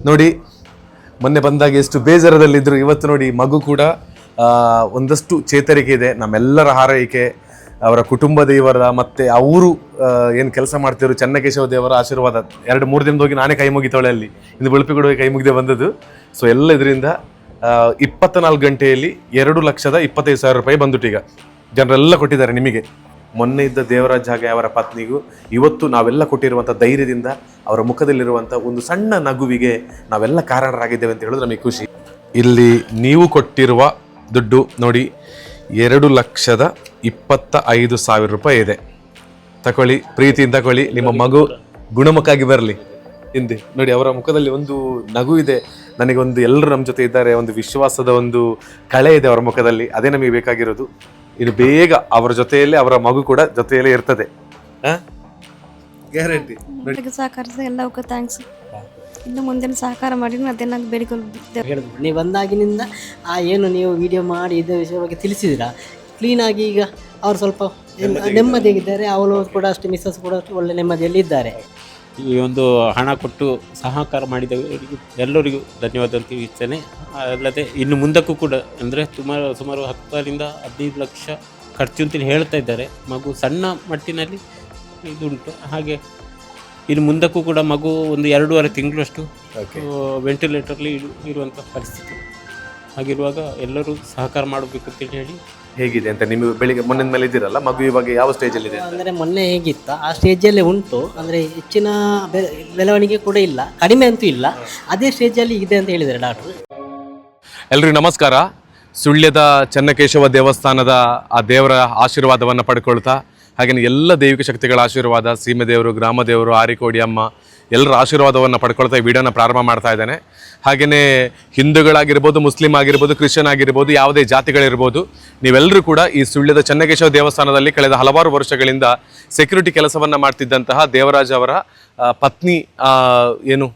ನೋಡಿ ಮೊನ್ನೆ ಬಂದಾಗ ಎಷ್ಟು ಬೇಜಾರದಲ್ಲಿದ್ದರು, ಇವತ್ತು ನೋಡಿ ಮಗು ಕೂಡ ಒಂದಷ್ಟು ಚೇತರಿಕೆ ಇದೆ. ನಮ್ಮೆಲ್ಲರ ಹಾರೈಕೆ, ಅವರ ಕುಟುಂಬ ದೇವರ ಮತ್ತು ಅವರು ಏನು ಕೆಲಸ ಮಾಡ್ತಿದ್ರು ಚನ್ನಕೇಶವ ದೇವರ ಆಶೀರ್ವಾದ. 2-3 ದಿನದ ಹೋಗಿ ನಾನೇ ಕೈ ಮುಗಿತಾಳೆ ಅಲ್ಲಿ, ಇನ್ನು ಬಳುಪಿಗುಡುವೆ ಕೈ ಮುಗಿದೆ ಬಂದದ್ದು. ಸೊ ಎಲ್ಲ ಇದರಿಂದ 24 ಗಂಟೆಯಲ್ಲಿ 2,25,000 ರೂಪಾಯಿ ಬಂದುಟ್ಟು ಈಗ ಜನರೆಲ್ಲ ಕೊಟ್ಟಿದ್ದಾರೆ ನಿಮಗೆ. ಮೊನ್ನೆ ಇದ್ದ ದೇವರಾಜ್ ಹಾಗೆ ಅವರ ಪತ್ನಿಗೂ ಇವತ್ತು ನಾವೆಲ್ಲ ಕೊಟ್ಟಿರುವಂಥ ಧೈರ್ಯದಿಂದ ಅವರ ಮುಖದಲ್ಲಿರುವಂಥ ಒಂದು ಸಣ್ಣ ನಗುವಿಗೆ ನಾವೆಲ್ಲ ಕಾರಣರಾಗಿದ್ದೇವೆ ಅಂತ ಹೇಳೋದು ನಮಗೆ ಖುಷಿ. ಇಲ್ಲಿ ನೀವು ಕೊಟ್ಟಿರುವ ದುಡ್ಡು ನೋಡಿ 2,25,000 ರೂಪಾಯಿ ಇದೆ. ತಗೊಳ್ಳಿ, ಪ್ರೀತಿಯಿಂದ ತಗೊಳ್ಳಿ, ನಿಮ್ಮ ಮಗು ಗುಣಮುಖಾಗಿ ಬರಲಿ. ಹಿಂದೆ ನೋಡಿ ಅವರ ಮುಖದಲ್ಲಿ ಒಂದು ನಗು ಇದೆ. ನನಗೆ ಒಂದು ಎಲ್ಲರೂ ನಮ್ಮ ಜೊತೆ ಇದ್ದಾರೆ, ಒಂದು ವಿಶ್ವಾಸದ ಒಂದು ಕಳೆ ಇದೆ ಅವರ ಮುಖದಲ್ಲಿ. ಅದೇ ನಮಗೆ ಬೇಕಾಗಿರೋದು. ಇನ್ನು ಬೇಗ ಅವರ ಜೊತೆಯಲ್ಲೇ ಅವರ ಮಗು ಕೂಡ ಜೊತೆಯಲ್ಲೇ ಇರ್ತದೆ, ಗ್ಯಾರಂಟಿ. ಸಹಕರಿಸಿದ ಎಲ್ಲವಕ್ಕೂ ಥ್ಯಾಂಕ್ಸ್. ಇನ್ನು ಮುಂದಿನ ಸಹಕಾರ ಮಾಡಿ ಅದನ್ನ ಬೇಡಿಕೊಳ್ಳುತ್ತೇವೆ. ನೀವು ಬಂದಾಗಿನಿಂದ ಏನು ನೀವು ವಿಡಿಯೋ ಮಾಡಿ ಇದೇ ವಿಷಯ ಬಗ್ಗೆ ತಿಳಿಸಿದ್ದೀರಾ, ಕ್ಲೀನಾಗಿ ಈಗ ಅವರು ಸ್ವಲ್ಪ ನೆಮ್ಮದಿಯಾಗಿದ್ದಾರೆ. ಅವಳು ಕೂಡ ಅಷ್ಟೇ, ಮಿಸ್ಸಸ್ ಕೂಡ ಅಷ್ಟು ಒಳ್ಳೆ ನೆಮ್ಮದಿಯಲ್ಲಿ ಇದ್ದಾರೆ. ಈ ಒಂದು ಹಣ ಕೊಟ್ಟು ಸಹಕಾರ ಮಾಡಿದವರಿಗೂ ಎಲ್ಲರಿಗೂ ಧನ್ಯವಾದ ಅಂತ ತಿಳಿಸ್ತೇನೆ. ಅಲ್ಲದೆ ಇನ್ನು ಮುಂದಕ್ಕೂ ಕೂಡ ಅಂದರೆ ಸುಮಾರು 10ರಿಂದ 15 ಲಕ್ಷ ಖರ್ಚು ಅಂತೇಳಿ ಹೇಳ್ತಾ ಇದ್ದಾರೆ. ಮಗು ಸಣ್ಣ ಮಟ್ಟಿನಲ್ಲಿ ಇದುಂಟು. ಹಾಗೆ ಇನ್ನು ಮುಂದಕ್ಕೂ ಕೂಡ ಮಗು ಒಂದು 2.5 ತಿಂಗಳಷ್ಟು ವೆಂಟಿಲೇಟರ್ಲಿ ಇರುವಂಥ ಪರಿಸ್ಥಿತಿ. ಹಾಗಿರುವಾಗ ಎಲ್ಲರೂ ಸಹಕಾರ ಮಾಡಬೇಕು ಅಂತೇಳಿ ಹೇಳಿ. ಹೇಗಿದೆ ಅಂತ ನಿಮಗೆ ಬೆಳಿಗ್ಗೆ ಮೊನ್ನೆ ಮೇಲೆ ಇದ್ದೀರಲ್ಲ, ಮಗು ಇವಾಗ ಯಾವ ಸ್ಟೇಜಲ್ಲಿ ಇದೆ? ಅಂದರೆ ಮೊನ್ನೆ ಹೇಗಿತ್ತ ಆ ಸ್ಟೇಜಲ್ಲೇ ಉಂಟು. ಅಂದರೆ ಹೆಚ್ಚಿನ ಬೆಳವಣಿಗೆ ಕೂಡ ಇಲ್ಲ, ಕಡಿಮೆ ಅಂತೂ ಇಲ್ಲ, ಅದೇ ಸ್ಟೇಜಲ್ಲಿ ಇದೆ ಅಂತ ಹೇಳಿದ್ದಾರೆ ಡಾಕ್ಟ್ರು. ಎಲ್ರಿಗೂ ನಮಸ್ಕಾರ. ಸುಳ್ಯದ ಚನ್ನಕೇಶವ ದೇವಸ್ಥಾನದ ಆ ದೇವರ ಆಶೀರ್ವಾದವನ್ನು ಪಡ್ಕೊಳ್ತಾ, ಹಾಗೆಯೇ ಎಲ್ಲ ದೈವಿಕ ಶಕ್ತಿಗಳ ಆಶೀರ್ವಾದ, ಸೀಮೆ ದೇವರು, ಗ್ರಾಮ ದೇವರು, ಆರಿಕೋಡಿ ಅಮ್ಮ ಎಲ್ಲರ ಆಶೀರ್ವಾದವನ್ನು ಪಡ್ಕೊಳ್ತಾ ಈ ವಿಡಿಯೋನ ಪ್ರಾರಂಭ ಮಾಡ್ತಾ ಇದ್ದೇನೆ. ಹಾಗೆಯೇ ಹಿಂದೂಗಳಾಗಿರ್ಬೋದು, ಮುಸ್ಲಿಂ ಆಗಿರ್ಬೋದು, ಕ್ರಿಶ್ಚಿಯನ್ ಆಗಿರ್ಬೋದು, ಯಾವುದೇ ಜಾತಿಗಳಿರ್ಬೋದು, ನೀವೆಲ್ಲರೂ ಕೂಡ ಈ ಸುಳ್ಯದ ಚನ್ನಕೇಶವ ದೇವಸ್ಥಾನದಲ್ಲಿ ಕಳೆದ ಹಲವಾರು ವರ್ಷಗಳಿಂದ ಸೆಕ್ಯೂರಿಟಿ ಕೆಲಸವನ್ನು ಮಾಡ್ತಿದ್ದಂತಹ ದೇವರಾಜ್ ಅವರ ಪತ್ನಿ ಏನು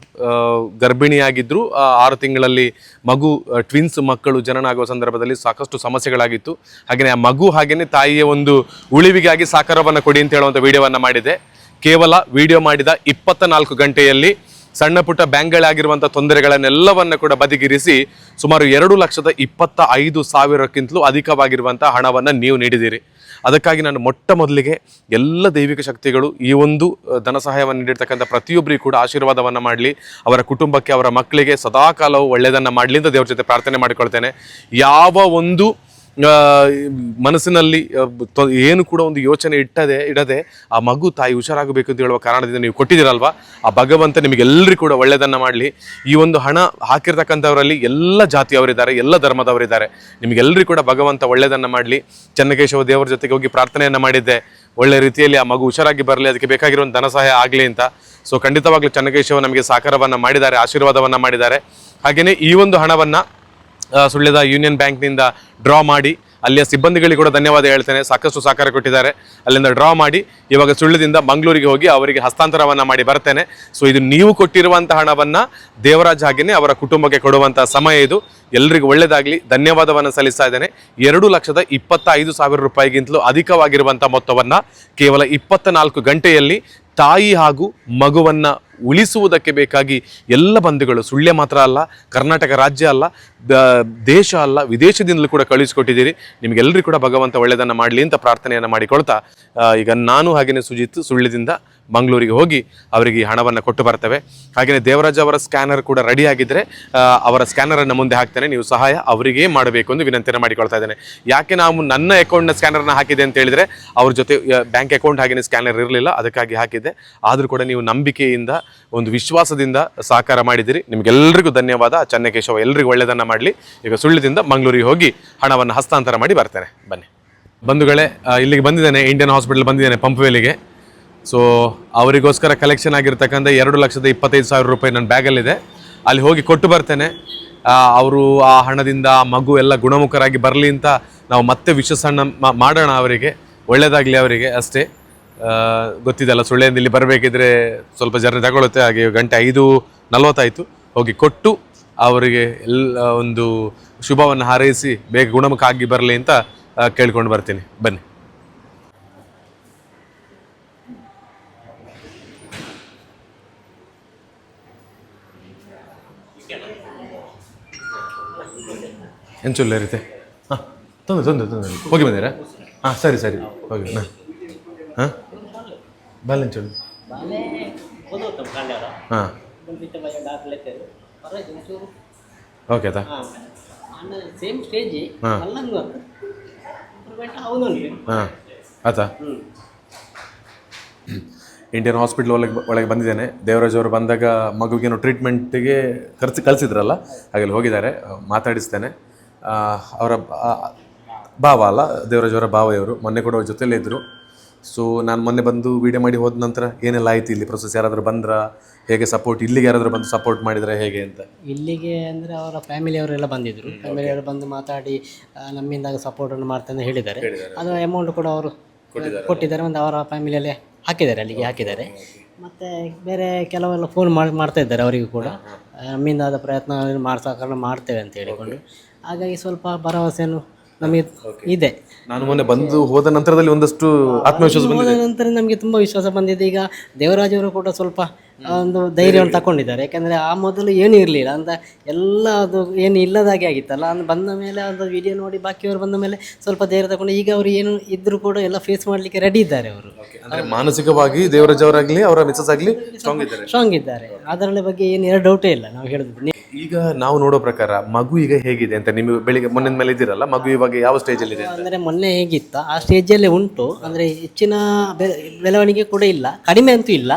ಗರ್ಭಿಣಿಯಾಗಿದ್ದರು. 6 ತಿಂಗಳಲ್ಲಿ ಮಗು ಟ್ವಿನ್ಸ್ ಮಕ್ಕಳು ಜನನ ಆಗುವ ಸಂದರ್ಭದಲ್ಲಿ ಸಾಕಷ್ಟು ಸಮಸ್ಯೆಗಳಾಗಿತ್ತು. ಹಾಗೆಯೇ ಆ ಮಗು ಹಾಗೆಯೇ ತಾಯಿಯ ಒಂದು ಉಳಿವಿಗಾಗಿ ಸಹಕಾರವನ್ನು ಕೊಡಿ ಅಂತ ಹೇಳುವಂಥ ವಿಡಿಯೋವನ್ನು ಮಾಡಿದೆ. ಕೇವಲ ವಿಡಿಯೋ ಮಾಡಿದ 24 ಗಂಟೆಯಲ್ಲಿ ಸಣ್ಣ ಪುಟ್ಟ ಬ್ಯಾಂಕ್ಗಳಾಗಿರುವಂಥ ತೊಂದರೆಗಳನ್ನೆಲ್ಲವನ್ನು ಕೂಡ ಬದಿಗಿರಿಸಿ ಸುಮಾರು 2,25,000ಕ್ಕಿಂತಲೂ ಅಧಿಕವಾಗಿರುವಂಥ ಹಣವನ್ನು ನೀವು ನೀಡಿದ್ದೀರಿ. ಅದಕ್ಕಾಗಿ ನಾನು ಮೊಟ್ಟ ಮೊದಲಿಗೆ ಎಲ್ಲ ದೈವಿಕ ಶಕ್ತಿಗಳು ಈ ಒಂದು ಧನ ಸಹಾಯವನ್ನು ನೀಡಿರ್ತಕ್ಕಂಥ ಪ್ರತಿಯೊಬ್ಬರಿಗೂ ಕೂಡ ಆಶೀರ್ವಾದವನ್ನು ಮಾಡಲಿ, ಅವರ ಕುಟುಂಬಕ್ಕೆ, ಅವರ ಮಕ್ಕಳಿಗೆ ಸದಾಕಾಲವು ಒಳ್ಳೆಯದನ್ನು ಮಾಡಲಿ ಅಂತ ದೇವ್ರ ಜೊತೆ ಪ್ರಾರ್ಥನೆ ಮಾಡಿಕೊಳ್ತೇನೆ. ಯಾವ ಒಂದು ಮನಸ್ಸಿನಲ್ಲಿ ಏನು ಕೂಡ ಒಂದು ಯೋಚನೆ ಇಡದೆ ಆ ಮಗು ತಾಯಿ ಹುಷಾರಾಗಬೇಕು ಅಂತ ಹೇಳುವ ಕಾರಣದಿಂದ ನೀವು ಕೊಟ್ಟಿದ್ದೀರಲ್ವ, ಆ ಭಗವಂತ ನಿಮಗೆಲ್ಲರಿಗೂ ಕೂಡ ಒಳ್ಳೆಯದನ್ನು ಮಾಡಲಿ. ಈ ಒಂದು ಹಣ ಹಾಕಿರ್ತಕ್ಕಂಥವರಲ್ಲಿ ಎಲ್ಲ ಜಾತಿಯವರಿದ್ದಾರೆ, ಎಲ್ಲ ಧರ್ಮದವರಿದ್ದಾರೆ. ನಿಮಗೆಲ್ಲರಿಗೂ ಕೂಡ ಭಗವಂತ ಒಳ್ಳೆಯದನ್ನು ಮಾಡಲಿ. ಚನ್ನಕೇಶವ ದೇವರ ಜೊತೆಗೆ ಹೋಗಿ ಪ್ರಾರ್ಥನೆಯನ್ನು ಮಾಡಿದ್ದೆ, ಒಳ್ಳೆ ರೀತಿಯಲ್ಲಿ ಆ ಮಗು ಹುಷಾರಾಗಿ ಬರಲಿ, ಅದಕ್ಕೆ ಬೇಕಾಗಿರುವಂಥ ಧನ ಸಹಾಯ ಆಗಲಿ ಅಂತ. ಸೊ ಖಂಡಿತವಾಗ್ಲೂ ಚನ್ನಕೇಶವ ನಮಗೆ ಸಹಕಾರವನ್ನು ಮಾಡಿದ್ದಾರೆ, ಆಶೀರ್ವಾದವನ್ನು ಮಾಡಿದ್ದಾರೆ. ಹಾಗೆಯೇ ಈ ಒಂದು ಹಣವನ್ನು ಸುಳ್ಯದ ಯೂನಿಯನ್ ಬ್ಯಾಂಕ್ನಿಂದ ಡ್ರಾ ಮಾಡಿ, ಅಲ್ಲಿಯ ಸಿಬ್ಬಂದಿಗಳಿಗೆ ಕೂಡ ಧನ್ಯವಾದ ಹೇಳ್ತೇನೆ, ಸಾಕಷ್ಟು ಸಹಕಾರ ಕೊಟ್ಟಿದ್ದಾರೆ. ಅಲ್ಲಿಂದ ಡ್ರಾ ಮಾಡಿ ಇವಾಗ ಸುಳ್ಯದಿಂದ ಮಂಗಳೂರಿಗೆ ಹೋಗಿ ಅವರಿಗೆ ಹಸ್ತಾಂತರವನ್ನು ಮಾಡಿ ಬರ್ತೇನೆ. ಸೊ ಇದು ನೀವು ಕೊಟ್ಟಿರುವಂಥ ಹಣವನ್ನು ದೇವರಾಜ್ ಹಾಗೆಯೇ ಅವರ ಕುಟುಂಬಕ್ಕೆ ಕೊಡುವಂಥ ಸಮಯ ಇದು. ಎಲ್ರಿಗೂ ಒಳ್ಳೆಯದಾಗಲಿ, ಧನ್ಯವಾದವನ್ನು ಸಲ್ಲಿಸ್ತಾ ಇದ್ದೇನೆ. 2,25,000 ರೂಪಾಯಿಗಿಂತಲೂ ಅಧಿಕವಾಗಿರುವಂಥ ಮೊತ್ತವನ್ನು ಕೇವಲ 24 ಗಂಟೆಯಲ್ಲಿ ತಾಯಿ ಹಾಗೂ ಮಗುವನ್ನು ಉಳಿಸುವುದಕ್ಕೆ ಬೇಕಾಗಿ ಎಲ್ಲ ಬಂಧುಗಳು, ಸುಳ್ಯ ಮಾತ್ರ ಅಲ್ಲ, ಕರ್ನಾಟಕ ರಾಜ್ಯ ಅಲ್ಲ, ದೇಶ ಅಲ್ಲ, ವಿದೇಶದಿಂದಲೂ ಕೂಡ ಕಳುಹಿಸಿಕೊಟ್ಟಿದ್ದೀರಿ. ನಿಮಗೆಲ್ಲರಿಗೂ ಕೂಡ ಭಗವಂತ ಒಳ್ಳೆಯದನ್ನು ಮಾಡಲಿ ಅಂತ ಪ್ರಾರ್ಥನೆಯನ್ನು ಮಾಡಿಕೊಳ್ತಾ, ಈಗ ನಾನು ಹಾಗೆಯೇ ಸುಜಿತ್ ಸುಳ್ಯದಿಂದ ಮಂಗಳೂರಿಗೆ ಹೋಗಿ ಅವರಿಗೆ ಈ ಹಣವನ್ನು ಕೊಟ್ಟು ಬರ್ತೇವೆ. ಹಾಗೆಯೇ ದೇವರಾಜ್ ಅವರ ಸ್ಕ್ಯಾನರ್ ಕೂಡ ರೆಡಿ ಆಗಿದ್ದರೆ ಅವರ ಸ್ಕ್ಯಾನರನ್ನು ಮುಂದೆ ಹಾಕ್ತೇನೆ, ನೀವು ಸಹಾಯ ಅವರಿಗೇ ಮಾಡಬೇಕು ಎಂದು ವಿನಂತಿಯನ್ನು ಮಾಡಿಕೊಳ್ತಾ ಇದ್ದೇನೆ. ಯಾಕೆ ನಾವು ನನ್ನ ಅಕೌಂಟ್ನ ಸ್ಕ್ಯಾನರ್ನ ಹಾಕಿದೆ ಅಂತ ಹೇಳಿದರೆ ಅವ್ರ ಜೊತೆ ಬ್ಯಾಂಕ್ ಅಕೌಂಟ್ ಹಾಗೆಯೇ ಸ್ಕ್ಯಾನರ್ ಇರಲಿಲ್ಲ, ಅದಕ್ಕಾಗಿ ಹಾಕಿದ್ದೆ. ಆದರೂ ಕೂಡ ನೀವು ನಂಬಿಕೆಯಿಂದ, ಒಂದು ವಿಶ್ವಾಸದಿಂದ ಸಹಕಾರ ಮಾಡಿದ್ದೀರಿ. ನಿಮಗೆಲ್ಲರಿಗೂ ಧನ್ಯವಾದ. ಚನ್ನಕೇಶವ ಎಲ್ಲರಿಗೂ ಒಳ್ಳೆಯದನ್ನು ಮಾಡಲಿ. ಈಗ ಸುಳ್ಯದಿಂದ ಮಂಗಳೂರಿಗೆ ಹೋಗಿ ಹಣವನ್ನು ಹಸ್ತಾಂತರ ಮಾಡಿ ಬರ್ತೇನೆ. ಬನ್ನಿ ಬಂಧುಗಳೇ, ಇಲ್ಲಿಗೆ ಬಂದಿದ್ದೇನೆ, ಇಂಡಿಯನ್ ಹಾಸ್ಪಿಟಲ್ ಬಂದಿದ್ದೇನೆ, ಪಂಪ್ವೇಲಿಗೆ. ಸೊ ಅವರಿಗೋಸ್ಕರ ಕಲೆಕ್ಷನ್ ಆಗಿರ್ತಕ್ಕಂಥ 2,25,000 ರೂಪಾಯಿ ನನ್ನ ಬ್ಯಾಗಲ್ಲಿದೆ, ಅಲ್ಲಿ ಹೋಗಿ ಕೊಟ್ಟು ಬರ್ತೇನೆ. ಅವರು ಆ ಹಣದಿಂದ ಮಗು ಎಲ್ಲ ಗುಣಮುಖರಾಗಿ ಬರಲಿ ಅಂತ ನಾವು ಮತ್ತೆ ವಿಶ್ವಾಸನ ಮಾಡೋಣ. ಅವರಿಗೆ ಒಳ್ಳೆಯದಾಗಲಿ, ಅವರಿಗೆ ಅಷ್ಟೇ. ಗೊತ್ತಿದೆಲ್ಲ, ಸುಳ್ಳೆಯಿಂದ ಇಲ್ಲಿ ಬರಬೇಕಿದ್ರೆ ಸ್ವಲ್ಪ ಜರ್ನಿ ತಗೊಳುತ್ತೆ. ಹಾಗೆ ಗಂಟೆ 5:40 ಆಯಿತು. ಹೋಗಿ ಕೊಟ್ಟು ಅವರಿಗೆ ಎಲ್ಲ ಒಂದು ಶುಭವನ್ನು ಹಾರೈಸಿ ಬೇಗ ಗುಣಮುಖ ಆಗಿ ಬರಲಿ ಅಂತ ಕೇಳ್ಕೊಂಡು ಬರ್ತೀನಿ. ಬನ್ನಿ. ಎಂಚುಲ್ಲ ಇರುತ್ತೆ. ಹಾಂ ತೊಂದರೆ ಹೋಗಿ ಬಂದಿರಾ? ಹಾಂ ಸರಿ ಹೋಗಿ ಹಾಂ ಬಾಲೆಂಚುಳ್ಳು ಹಾಂ ಓಕೆ ಆಯ್ತಾ ಸೇಮ್ ಸ್ಟೇಜ್ ಹಾಂ ಹಾಂ ಆಯ್ತಾ. ಇಂಡಿಯನ್ ಹಾಸ್ಪಿಟ್ಲ್ ಒಳಗೆ ಬಂದಿದ್ದೇನೆ. ದೇವರಾಜ್ ಅವರು ಬಂದಾಗ ಮಗುಗೇನು ಟ್ರೀಟ್ಮೆಂಟಿಗೆ ಕಳಿಸಿದ್ರಲ್ಲ, ಹಾಗೆಲ್ಲ ಹೋಗಿದ್ದಾರೆ. ಮಾತಾಡಿಸ್ತೇನೆ. ಅವರ ಭಾವ ಅಲ್ಲ, ದೇವರಾಜ್ ಅವರ ಭಾವ ಇವರು. ಮೊನ್ನೆ ಕೂಡ ಅವ್ರ ಜೊತೆಲೇ ಇದ್ದರು. ಸೊ ನಾನು ಮೊನ್ನೆ ಬಂದು ವೀಡಿಯೋ ಮಾಡಿ ಹೋದ ನಂತರ ಏನೆಲ್ಲ ಆಯ್ತು ಇಲ್ಲಿ ಪ್ರೊಸೆಸ್? ಯಾರಾದರೂ ಬಂದ್ರಾ? ಹೇಗೆ ಸಪೋರ್ಟ್? ಇಲ್ಲಿಗೆ ಯಾರಾದರೂ ಬಂದು ಸಪೋರ್ಟ್ ಮಾಡಿದ್ರೆ ಹೇಗೆ ಅಂತ? ಇಲ್ಲಿಗೆ ಅಂದರೆ ಅವರ ಫ್ಯಾಮಿಲಿಯವರೆಲ್ಲ ಬಂದಿದ್ದರು. ಫ್ಯಾಮಿಲಿಯವರು ಬಂದು ಮಾತಾಡಿ ನಮ್ಮಿಂದ ಸಪೋರ್ಟನ್ನು ಮಾಡ್ತಂದು ಹೇಳಿದ್ದಾರೆ. ಅದು ಅಮೌಂಟ್ ಕೂಡ ಅವರು ಕೊಟ್ಟಿದ್ದಾರೆ. ಒಂದು ಅವರ ಫ್ಯಾಮಿಲಿಯಲ್ಲೇ ಅಲ್ಲಿಗೆ ಹಾಕಿದ್ದಾರೆ. ಮತ್ತು ಬೇರೆ ಕೆಲವೆಲ್ಲ ಫೋನ್ ಮಾಡ್ತಾ ಇದ್ದಾರೆ ಅವರಿಗೂ ಕೂಡ. ನಮ್ಮಿಂದ ಆದ ಪ್ರಯತ್ನ ಮಾಡ್ಸೋಕೆ ಮಾಡ್ತೇವೆ ಅಂತ ಹೇಳಿಕೊಂಡು. ಹಾಗಾಗಿ ಸ್ವಲ್ಪ ಭರವಸೆಯನ್ನು ನಮಗೆ ಇದೆ. ನಾನು ಮೊನ್ನೆ ಬಂದು ಹೋದ ನಂತರದಲ್ಲಿ ಒಂದಷ್ಟು ಆತ್ಮವಿಶ್ವಾಸ ಹೋದ ನಂತರ ನಮಗೆ ತುಂಬ ವಿಶ್ವಾಸ ಬಂದಿದೆ. ಈಗ ದೇವರಾಜವರು ಕೂಡ ಸ್ವಲ್ಪ ಒಂದು ಧೈರ್ಯವನ್ನು ತಗೊಂಡಿದ್ದಾರೆ. ಯಾಕೆಂದರೆ ಆ ಮೊದಲು ಏನೂ ಇರಲಿಲ್ಲ ಅಂತ ಎಲ್ಲ ಅದು ಏನು ಇಲ್ಲದಾಗೆ ಆಗಿತ್ತಲ್ಲ. ಅಂದು ಬಂದ ಮೇಲೆ ಒಂದು ವಿಡಿಯೋ ನೋಡಿ ಬಾಕಿಯವರು ಬಂದ ಮೇಲೆ ಸ್ವಲ್ಪ ಧೈರ್ಯ ತಗೊಂಡು ಈಗ ಅವರು ಏನು ಇದ್ದರೂ ಕೂಡ ಎಲ್ಲ ಫೇಸ್ ಮಾಡಲಿಕ್ಕೆ ರೆಡಿ ಇದ್ದಾರೆ. ಅವರು ಅಂದರೆ ಮಾನಸಿಕವಾಗಿ ದೇವರಾಜ್ ಅವರಾಗಲಿ ಅವರ ಮಿಸಸ್ ಆಗಲಿ ಸ್ಟ್ರಾಂಗ್ ಇದ್ದಾರೆ. ಅದರ ಬಗ್ಗೆ ಏನು ಎರಡು ಡೌಟೇ ಇಲ್ಲ. ನಾವು ಹೇಳಿದ್ವಿ ಈಗ ನಾವು ನೋಡೋ ಪ್ರಕಾರ ಮಗು ಈಗ ಹೇಗಿದೆ ಅಂತ ನಿಮಗೆ ಬೆಳಿಗ್ಗೆ ಮೊನ್ನೆ ಮೇಲೆ ಇದ್ದೀರಲ್ಲ, ಮಗು ಇವಾಗ ಯಾವ ಸ್ಟೇಜಲ್ಲಿ ಇದೆ? ಅಂದರೆ ಮೊನ್ನೆ ಹೇಗಿತ್ತ ಆ ಸ್ಟೇಜಲ್ಲೇ ಉಂಟು. ಅಂದರೆ ಹೆಚ್ಚಿನ ಬೆಳವಣಿಗೆ ಕೂಡ ಇಲ್ಲ, ಕಡಿಮೆ ಅಂತೂ ಇಲ್ಲ,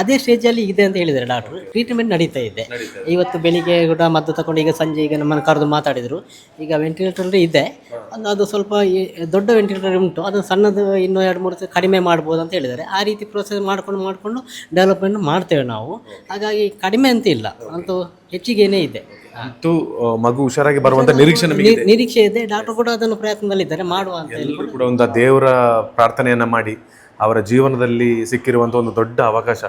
ಅದೇ ಸ್ಟೇಜಲ್ಲಿ ಇದೆ ಅಂತ ಹೇಳಿದ್ದಾರೆ ಡಾಕ್ಟ್ರು. ಟ್ರೀಟ್ಮೆಂಟ್ ನಡೀತಾ ಇದೆ. ಇವತ್ತು ಬೆಳಿಗ್ಗೆ ಕೂಡ ಮದ್ದು ತಗೊಂಡು ಈಗ ಸಂಜೆ ಈಗ ನಮ್ಮನ್ನು ಕರೆದು ಮಾತಾಡಿದರು. ಈಗ ವೆಂಟಿಲೇಟರ್ ಇದೆ. ಅದು ಸ್ವಲ್ಪ ದೊಡ್ಡ ವೆಂಟಿಲೇಟರ್ ಉಂಟು, ಅದು ಸಣ್ಣದು ಇನ್ನೂ 2-3 ಕಡಿಮೆ ಮಾಡ್ಬೋದು ಅಂತ ಹೇಳಿದ್ದಾರೆ. ಆ ರೀತಿ ಪ್ರೋಸೆಸ್ ಮಾಡಿಕೊಂಡು ಡೆವಲಪ್ಮೆಂಟ್ ಮಾಡ್ತೇವೆ ನಾವು. ಹಾಗಾಗಿ ಕಡಿಮೆ ಅಂತ ಇಲ್ಲ, ಅಂತೂ ಹೆಚ್ಚಿಗೇನೇ ಇದೆ. ಮಗು ಹುಷಾರಾಗಿ ಬರುವಂತ ನಿರೀಕ್ಷೆ ಇದೆ. ಡಾಕ್ಟರ್ ಕೂಡ ಅದನ್ನು ಪ್ರಯತ್ನದಲ್ಲಿದ್ದಾರೆ ಮಾಡುವ ಅಂತ ಹೇಳಿ ಕೂಡ ಒಂದು ದೇವರ ಪ್ರಾರ್ಥನೆಯನ್ನ ಮಾಡಿ ಅವರ ಜೀವನದಲ್ಲಿ ಸಿಕ್ಕಿರುವಂಥ ಒಂದು ದೊಡ್ಡ ಅವಕಾಶ.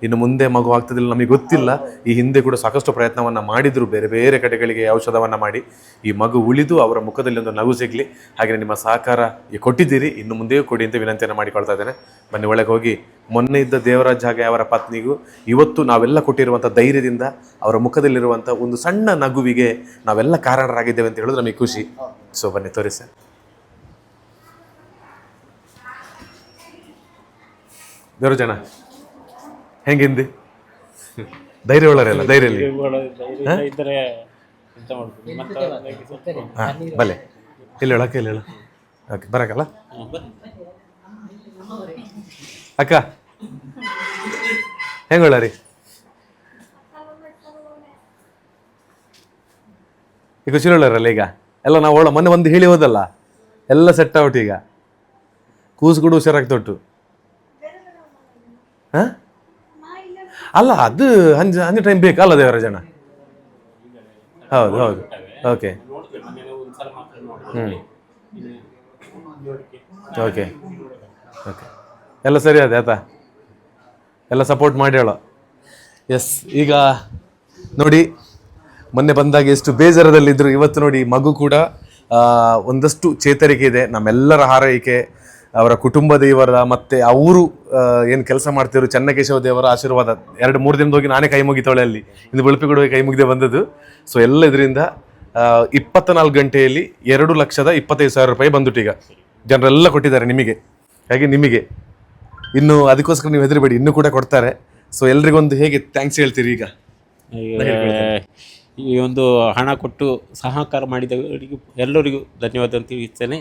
ಇನ್ನು ಮುಂದೆ ಮಗು ಆಗ್ತದಿಲ್ಲ ನಮಗೆ ಗೊತ್ತಿಲ್ಲ. ಈ ಹಿಂದೆ ಕೂಡ ಸಾಕಷ್ಟು ಪ್ರಯತ್ನವನ್ನ ಮಾಡಿದ್ರು, ಬೇರೆ ಬೇರೆ ಕಡೆಗಳಿಗೆ ಔಷಧವನ್ನ ಮಾಡಿ ಈ ಮಗು ಉಳಿದು ಅವರ ಮುಖದಲ್ಲಿ ಒಂದು ನಗು ಸಿಗಲಿ. ಹಾಗೆ ನಿಮ್ಮ ಸಹಕಾರ ಕೊಟ್ಟಿದ್ದೀರಿ, ಇನ್ನು ಮುಂದೆಯೂ ಕೊಡಿ ಅಂತ ವಿನಂತಿಯನ್ನು ಮಾಡಿಕೊಳ್ತಾ ಇದ್ದೇನೆ. ಬನ್ನಿ ಒಳಗೆ ಹೋಗಿ ಮೊನ್ನೆ ಇದ್ದ ದೇವರಾಜ್ ಹಾಗೆ ಅವರ ಪತ್ನಿಗೂ ಇವತ್ತು ನಾವೆಲ್ಲ ಕೊಟ್ಟಿರುವಂಥ ಧೈರ್ಯದಿಂದ ಅವರ ಮುಖದಲ್ಲಿರುವಂಥ ಒಂದು ಸಣ್ಣ ನಗುವಿಗೆ ನಾವೆಲ್ಲ ಕಾರಣರಾಗಿದ್ದೇವೆ ಅಂತ ಹೇಳಿದ್ರೆ ನಮಗೆ ಖುಷಿ. ಸೊ ಬನ್ನಿ ತೋರಿಸಿ. ದೇವರಾಜಣ್ಣ ಹೆಂಗಿಂದಿ? ಧೈರ್ಯ ಒಳ್ಳೆಯಲ್ಲ, ಧೈರ್ಯ ಬಲೆ ಇಲ್ಲಿ ಹೇಳಕ್ಕೆ ಇಲ್ಲಿ ಹೇಳ. ಓಕೆ ಬರಕಲ್ಲ ಅಕ್ಕ ಹೆಂಗ ರೀ? ಈಗ ಖುಷಿರಲ್ಲ ಈಗ ಎಲ್ಲ ನಾವು ಮೊನ್ನೆ ಒಂದು ಹೇಳಿ ಹೋದಲ್ಲ, ಎಲ್ಲ ಸೆಟ್ ಔಟ್. ಈಗ ಕೂಸು ಕೂಡ ಹುಷಾರಾಗ್ತೊಟ್ಟು. ಹಾಂ ಅಲ್ಲ, ಅದು ಹಂಜು ಟೈಮ್ ಬೇಕಲ್ಲ ದೇವರಾಜಣ್ಣ? ಹೌದು ಓಕೆ ಓಕೆ ಎಲ್ಲ ಸರಿ ಅದೇ ಆಯ್ತಾ? ಎಲ್ಲ ಸಪೋರ್ಟ್ ಮಾಡಿ ಹೇಳೋ. ಎಸ್, ಈಗ ನೋಡಿ ಮೊನ್ನೆ ಬಂದಾಗ ಎಷ್ಟು ಬೇಜಾರದಲ್ಲಿದ್ದರು, ಇವತ್ತು ನೋಡಿ ಮಗು ಕೂಡ ಒಂದಷ್ಟು ಚೇತರಿಕೆ ಇದೆ. ನಮ್ಮೆಲ್ಲರ ಹಾರೈಕೆ, ಅವರ ಕುಟುಂಬ ದೇವರ ಮತ್ತು ಅವರು ಏನು ಕೆಲಸ ಮಾಡ್ತಿದ್ರು ಚನ್ನಕೇಶವ ದೇವರ ಆಶೀರ್ವಾದ. 2-3 ದಿನದ ಹೋಗಿ ನಾನೇ ಕೈ ಮುಗಿತಾಳೆ ಅಲ್ಲಿ, ಇನ್ನು ಬೆಳಪಿಗೆ ಕೈ ಮುಗಿದೆ ಬಂದದ್ದು. ಸೊ ಎಲ್ಲ ಇದರಿಂದ 24 ಗಂಟೆಯಲ್ಲಿ 2,25,000 ರೂಪಾಯಿ ಬಂದುಟ್ಟು ಈಗ ಜನರೆಲ್ಲ ಕೊಟ್ಟಿದ್ದಾರೆ ನಿಮಗೆ. ಹಾಗೆ ನಿಮಗೆ ಇನ್ನು ಅದಕ್ಕೋಸ್ಕರ ನೀವು ಹೆದರಬೇಡಿ, ಇನ್ನೂ ಕೂಡ ಕೊಡ್ತಾರೆ. ಸೊ ಎಲ್ರಿಗೊಂದು ಹೇಗೆ ಥ್ಯಾಂಕ್ಸ್ ಹೇಳ್ತೀರಿ? ಈಗ ಈ ಒಂದು ಹಣ ಕೊಟ್ಟು ಸಹಕಾರ ಮಾಡಿದವರಿಗೂ ಎಲ್ಲರಿಗೂ ಧನ್ಯವಾದ ಅಂತ ತಿಳಿಸ್ತೇನೆ.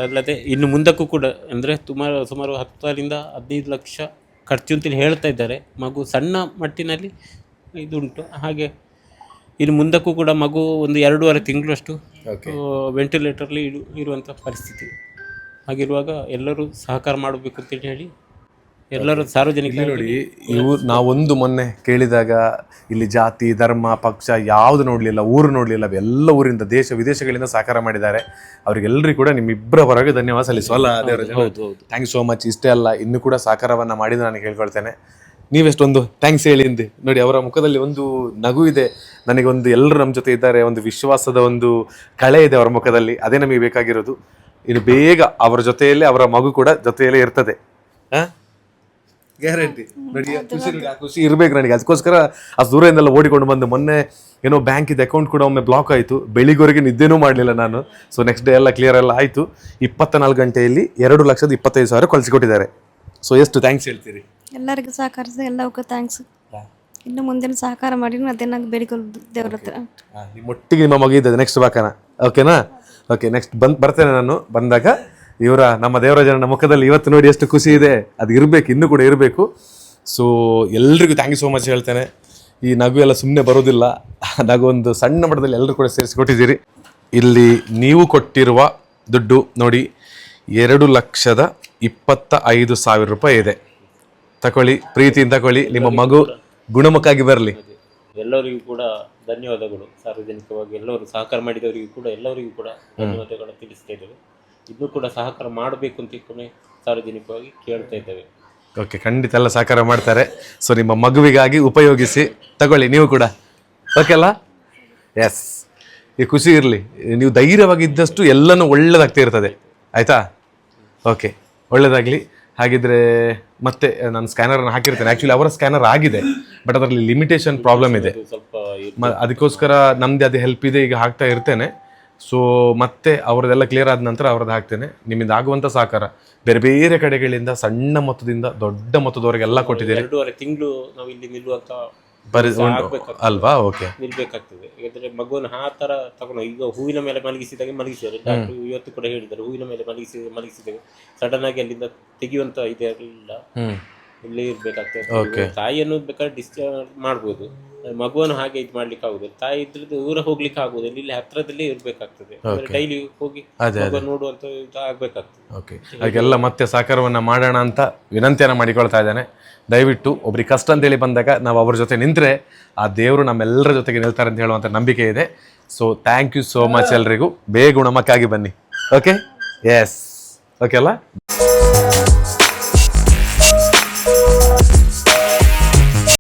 ಅಲ್ಲದೆ ಇನ್ನು ಮುಂದಕ್ಕೂ ಕೂಡ ಅಂದರೆ ಸುಮಾರು 10-15 ಲಕ್ಷ ಖರ್ಚು ಅಂತೇಳಿ ಹೇಳ್ತಾ ಇದ್ದಾರೆ. ಮಗು ಸಣ್ಣ ಮಟ್ಟಿನಲ್ಲಿ ಇದುಂಟು. ಹಾಗೆ ಇನ್ನು ಮುಂದಕ್ಕೂ ಕೂಡ ಮಗು ಒಂದು 2.5 ತಿಂಗಳಷ್ಟು ವೆಂಟಿಲೇಟರ್ಲಿ ಇರುವಂಥ ಪರಿಸ್ಥಿತಿ. ಹಾಗಿರುವಾಗ ಎಲ್ಲರೂ ಸಹಕಾರ ಮಾಡಬೇಕು ಅಂತೇಳಿ ಹೇಳಿ ಎಲ್ಲರೂ ಸಾರ್ವಜನಿಕ ನೋಡಿ. ನಾವೊಂದು ಮೊನ್ನೆ ಕೇಳಿದಾಗ ಇಲ್ಲಿ ಜಾತಿ ಧರ್ಮ ಪಕ್ಷ ಯಾವುದು ನೋಡಲಿಲ್ಲ, ಊರು ನೋಡಲಿಲ್ಲ, ಎಲ್ಲ ಊರಿಂದ ದೇಶ ವಿದೇಶಗಳಿಂದ ಸಹಕಾರ ಮಾಡಿದ್ದಾರೆ. ಅವರಿಗೆಲ್ಲರಿಗೂ ಕೂಡ ನಿಮ್ಮಿಬ್ಬರ ಹೊರಗೆ ಧನ್ಯವಾದ ಸಲ್ಲಿಸುವಲ್ಲ ದೇವರಾಜ್? ಹೌದು, ಥ್ಯಾಂಕ್ ಯು ಸೋ ಮಚ್. ಇಷ್ಟೇ ಅಲ್ಲ, ಇನ್ನೂ ಕೂಡ ಸಹಕಾರವನ್ನು ಮಾಡಿದ ನಾನು ಹೇಳ್ಕೊಳ್ತೇನೆ. ನೀವೆಷ್ಟೊಂದು ಥ್ಯಾಂಕ್ಸ್ ಹೇಳಿ ಹಿಂದೆ ನೋಡಿ. ಅವರ ಮುಖದಲ್ಲಿ ಒಂದು ನಗು ಇದೆ. ನನಗೊಂದು ಎಲ್ಲರೂ ನಮ್ಮ ಜೊತೆ ಇದ್ದಾರೆ, ಒಂದು ವಿಶ್ವಾಸದ ಒಂದು ಕಳೆ ಇದೆ ಅವರ ಮುಖದಲ್ಲಿ. ಅದೇ ನಮಗೆ ಬೇಕಾಗಿರೋದು. ಇನ್ನು ಬೇಗ ಅವರ ಜೊತೆಯಲ್ಲೇ ಅವರ ಮಗು ಕೂಡ ಜೊತೆಯಲ್ಲೇ ಇರ್ತದೆ. ಗ್ಯಾರಂಟಿ ನೋಡಿ ಖುಷಿ ನೋಡಿ, ಆ ಖುಷಿ ಇರ್ಬೇಕು ನನಗೆ. ಅದಕ್ಕೋಸ್ಕರ ಆ ದೂರದಿಂದೆಲ್ಲ ಓಡಿಕೊಂಡು ಬಂದು ಮೊನ್ನೆ ಏನೋ ಬ್ಯಾಂಕಿದ ಅಕೌಂಟ್ ಕೂಡ ಒಮ್ಮೆ ಬ್ಲಾಕ್ ಆಯಿತು, ಬೆಳಿಗ್ಗೆವರೆಗೆ ನಿದ್ದೆನೂ ಮಾಡಲಿಲ್ಲ ನಾನು. ಸೊ ನೆಕ್ಸ್ಟ್ ಡೇ ಎಲ್ಲ ಕ್ಲಿಯರ್ ಎಲ್ಲ ಆಯಿತು. 24 ಗಂಟೆಯಲ್ಲಿ 2,25,000 ಕಳಿಸಿಕೊಟ್ಟಿದ್ದಾರೆ. ಸೊ ಎಷ್ಟು ಥ್ಯಾಂಕ್ಸ್ ಹೇಳ್ತೀರಿ? ಎಲ್ಲರಿಗೂ ಸಹಕರಿಸಿದ ಎಲ್ಲವಕ್ಕೂ ಥ್ಯಾಂಕ್ಸ್. ಇನ್ನು ಮುಂದಿನ ಸಹಕಾರ ಮಾಡಿ ಅದೇ ನಂಗೆ ಬೇಡಿಕೊಳ್ಳ ದೇವ್ರ ಹತ್ರ. ನಿಮ್ಮೊಟ್ಟಿಗೆ ನಿಮ್ಮ ಮಗ ಇದ್ದದೆ ನೆಕ್ಸ್ಟ್ ಬಾಕನ, ಓಕೆನಾ? ಓಕೆ, ನೆಕ್ಸ್ಟ್ ಬರ್ತೇನೆ ನಾನು. ಬಂದಾಗ ನಮ್ಮ ದೇವರಾಜನ ಮುಖದಲ್ಲಿ ಇವತ್ತು ನೋಡಿ ಎಷ್ಟು ಖುಷಿ ಇದೆ, ಅದು ಇರಬೇಕು, ಇನ್ನೂ ಕೂಡ ಇರಬೇಕು. ಸೊ ಎಲ್ರಿಗೂ ಥ್ಯಾಂಕ್ ಯು ಸೋ ಮಚ್ ಹೇಳ್ತೇನೆ. ಈ ನಗು ಎಲ್ಲ ಸುಮ್ಮನೆ ಬರೋದಿಲ್ಲ, ನಗು ಒಂದು ಸಣ್ಣ ಮಟ್ಟದಲ್ಲಿ ಎಲ್ಲರೂ ಕೂಡ ಸೇರಿಸಿಕೊಟ್ಟಿದ್ದೀರಿ. ಇಲ್ಲಿ ನೀವು ಕೊಟ್ಟಿರುವ ದುಡ್ಡು ನೋಡಿ 2,25,000 ರೂಪಾಯಿ ಇದೆ. ತಗೊಳ್ಳಿ, ಪ್ರೀತಿಯಿಂದ ತಗೊಳ್ಳಿ, ನಿಮ್ಮ ಮಗು ಗುಣಮುಖಾಗಿ ಬರಲಿ. ಎಲ್ಲರಿಗೂ ಕೂಡ ಧನ್ಯವಾದಗಳು. ಸಾರ್ವಜನಿಕವಾಗಿ ಎಲ್ಲರೂ ಸಹಕಾರ ಮಾಡಿದವರಿಗೂ ಕೂಡ ಎಲ್ಲರಿಗೂ ಕೂಡ ಧನ್ಯವಾದಗಳು ತಿಳಿಸ್ತಾ ಇದ್ದೇವೆ. ಇನ್ನೂ ಕೂಡ ಸಹಕಾರ ಮಾಡಬೇಕು ಅಂತ ಸಾರ್ವಜನಿಕವಾಗಿ ಕೇಳ್ತಾ ಇದ್ದೇವೆ. ಓಕೆ, ಖಂಡಿತ ಎಲ್ಲ ಸಹಕಾರ ಮಾಡ್ತಾರೆ. ಸೊ ನಿಮ್ಮ ಮಗುವಿಗಾಗಿ ಉಪಯೋಗಿಸಿ, ತಗೊಳ್ಳಿ ನೀವು ಕೂಡ. ಓಕೆ ಅಲ್ಲ? ಎಸ್, ಈ ಖುಷಿ ಇರಲಿ. ನೀವು ಧೈರ್ಯವಾಗಿದ್ದಷ್ಟು ಎಲ್ಲನೂ ಒಳ್ಳೇದಾಗ್ತಾ ಇರ್ತದೆ, ಆಯಿತಾ? ಓಕೆ, ಒಳ್ಳೇದಾಗಲಿ. ಹಾಗಿದ್ರೆ ಮತ್ತೆ ನಾನು ಸ್ಕ್ಯಾನರನ್ನು ಹಾಕಿರ್ತೇನೆ. ಆ್ಯಕ್ಚುಲಿ ಅವರ ಸ್ಕ್ಯಾನರ್ ಆಗಿದೆ, ಬಟ್ ಅದರಲ್ಲಿ ಲಿಮಿಟೇಷನ್ ಪ್ರಾಬ್ಲಮ್ ಇದೆ. ಸ್ವಲ್ಪ ಅದಕ್ಕೋಸ್ಕರ ನಮ್ಮದೇ ಅದು ಹೆಲ್ಪ್ ಇದೆ, ಈಗ ಹಾಕ್ತಾ ಇರ್ತೇನೆ. ಸೊ ಮತ್ತೆ ಅವರದೆಲ್ಲ ಕ್ಲಿಯರ್ ಆದ ನಂತರ ಅವ್ರದ್ದು ಹಾಕ್ತೇನೆ. ನಿಮ್ಮಿಂದ ಆಗುವಂಥ ಸಹಕಾರ ಬೇರೆ ಬೇರೆ ಕಡೆಗಳಿಂದ ಸಣ್ಣ ಮೊತ್ತದಿಂದ ದೊಡ್ಡ ಮೊತ್ತದವರೆಗೆಲ್ಲ ಕೊಟ್ಟಿದ್ದೀರಿ. 2.5 ತಿಂಗಳು ನಾವು ಇಲ್ಲಿ ನಿಲ್ಲುವಂತ ಅಲ್ವಾ? ಓಕೆ, ನಿಲ್ಬೇಕಾಗ್ತದೆ. ಯಾಕಂದ್ರೆ ಮಗುವನ್ನು ಆ ತರ ತಗೊಂಡು ಈಗ ಹೂವಿನ ಮೇಲೆ ಮಲಗಿಸಿದಾಗ ಮಲಗಿಸಿದ್ದಾರೆ. ಡಾಕ್ಟರ್ ಇವತ್ತು ಕೂಡ ಹೇಳಿದ್ದಾರೆ, ಹೂವಿನ ಮೇಲೆ ಮಲಗಿಸಿದಾಗ ಸಡನ್ ಆಗಿ ಅಲ್ಲಿಂದ ತೆಗೆಯುವಂತ ಇದೆಲ್ಲ ಇಲ್ಲೇ ಇರ್ಬೇಕಾಗ್ತದೆ. ತಾಯಿಯನ್ನು ಬೇಕಾದ್ರೆ ಡಿಸ್ಚಾರ್ಜ್ ಮಾಡ್ಬೋದು, ಮಗುವನ್ನು ಹಾಗೆ ಇದು ಮಾಡ್ಲಿಕ್ಕೆ ಆಗುದಿಲ್ಲ. ತಾಯಿ ಇದ್ರದ್ದು ದೂರ ಹೋಗ್ಲಿಕ್ಕೆ ಆಗುದಿಲ್ಲ, ಇಲ್ಲಿ ಹತ್ರದಲ್ಲೇ ಇರ್ಬೇಕಾಗ್ತದೆ. ಡೈಲಿ ಹೋಗಿ ನೋಡುವಂತ ಇದು ಆಗ್ಬೇಕಾಗ್ತದೆ. ಓಕೆ, ಹಾಗೆಲ್ಲ ಮತ್ತೆ ಸಹಕಾರವನ್ನ ಮಾಡೋಣ ಅಂತ ವಿನಂತಿಯನ್ನ ಮಾಡಿಕೊಳ್ತಾ ಇದ್ದೇನೆ. ದಯವಿಟ್ಟು ಒಬ್ರಿಗೆ ಕಷ್ಟ ಅಂತೇಳಿ ಬಂದಾಗ ನಾವು ಅವ್ರ ಜೊತೆ ನಿಂತರೆ ಆ ದೇವರು ನಮ್ಮೆಲ್ಲರ ಜೊತೆಗೆ ನಿಲ್ತಾರೆ ಅಂತ ಹೇಳುವಂಥ ನಂಬಿಕೆ ಇದೆ. So thank you so much ಎಲ್ರಿಗೂ. ಬೇಗ ಗುಣಮುಖಾಗಿ ಬನ್ನಿ. ಓಕೆ, ಎಸ್, ಓಕೆ ಅಲ್ಲ?